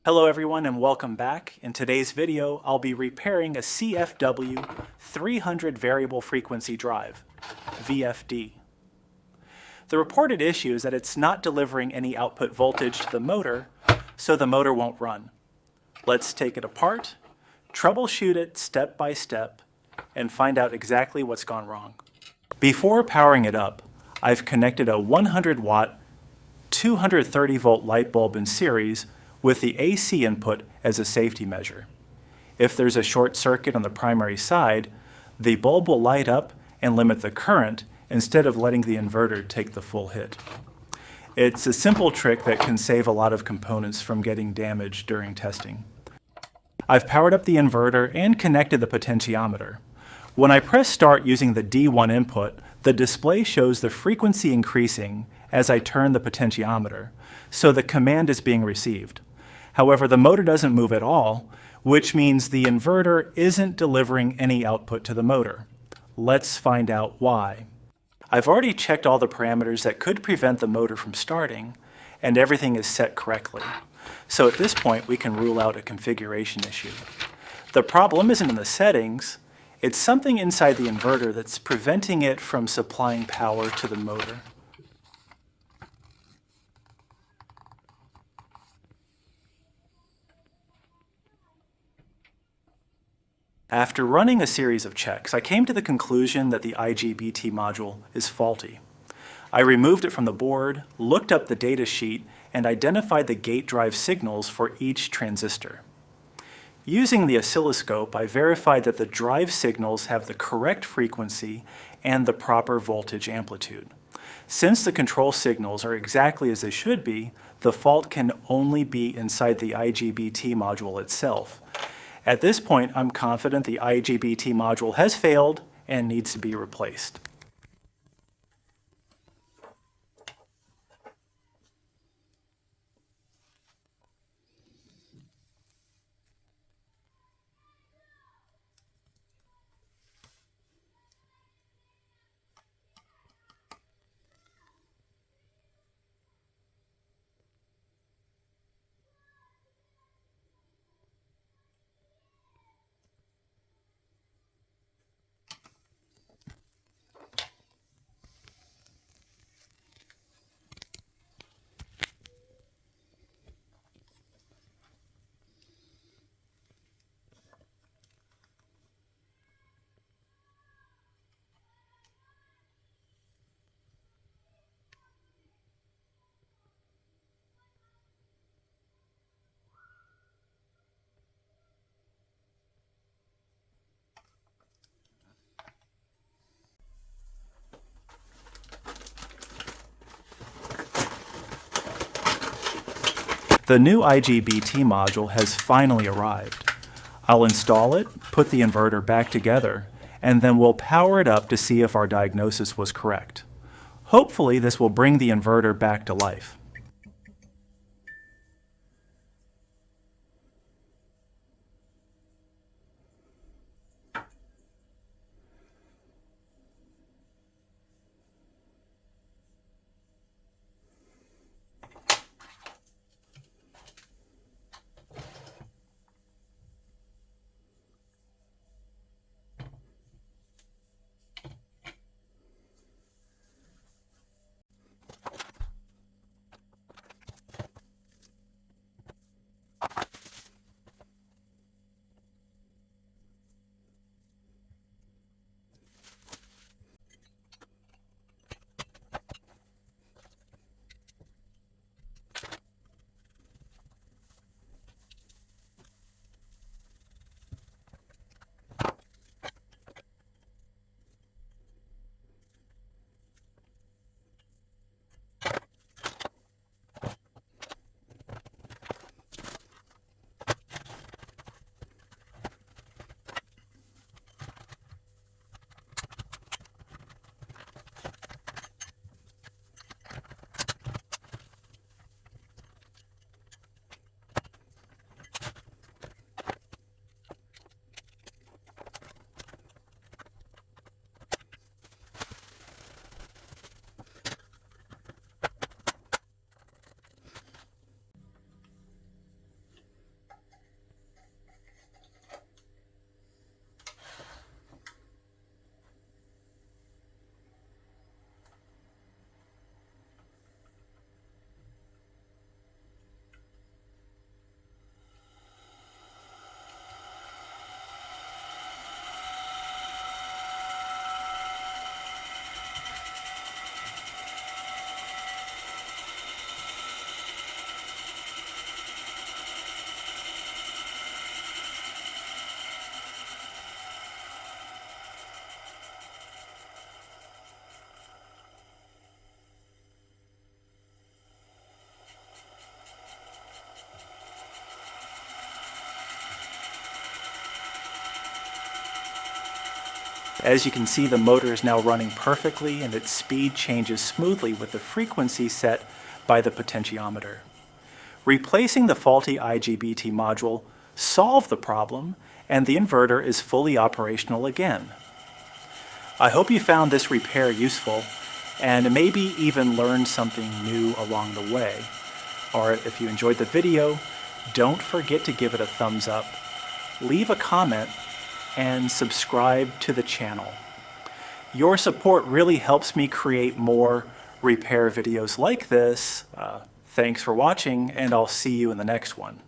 Hello everyone and welcome back. In today's video, I'll be repairing a CFW300 variable frequency drive, VFD. The reported issue is that it's not delivering any output voltage to the motor, so the motor won't run. Let's take it apart, troubleshoot it step by step, and find out exactly what's gone wrong. Before powering it up, I've connected a 100 watt, 230 volt light bulb in series with the AC input as a safety measure. If there's a short circuit on the primary side, the bulb will light up and limit the current instead of letting the inverter take the full hit. It's a simple trick that can save a lot of components from getting damaged during testing. I've powered up the inverter and connected the potentiometer. When I press start using the D1 input, the display shows the frequency increasing as I turn the potentiometer, so the command is being received. However, the motor doesn't move at all, which means the inverter isn't delivering any output to the motor. Let's find out why. I've already checked all the parameters that could prevent the motor from starting, and everything is set correctly. So at this point, we can rule out a configuration issue. The problem isn't in the settings, it's something inside the inverter that's preventing it from supplying power to the motor. After running a series of checks, I came to the conclusion that the IGBT module is faulty. I removed it from the board, looked up the data sheet, and identified the gate drive signals for each transistor. Using the oscilloscope, I verified that the drive signals have the correct frequency and the proper voltage amplitude. Since the control signals are exactly as they should be, the fault can only be inside the IGBT module itself. At this point, I'm confident the IGBT module has failed and needs to be replaced. The new IGBT module has finally arrived. I'll install it, put the inverter back together, and then we'll power it up to see if our diagnosis was correct. Hopefully, this will bring the inverter back to life. As you can see, the motor is now running perfectly and its speed changes smoothly with the frequency set by the potentiometer. Replacing the faulty IGBT module solved the problem, and the inverter is fully operational again. I hope you found this repair useful and maybe even learned something new along the way. Or if you enjoyed the video, don't forget to give it a thumbs up, leave a comment, and subscribe to the channel. Your support really helps me create more repair videos like this. Thanks for watching, and I'll see you in the next one.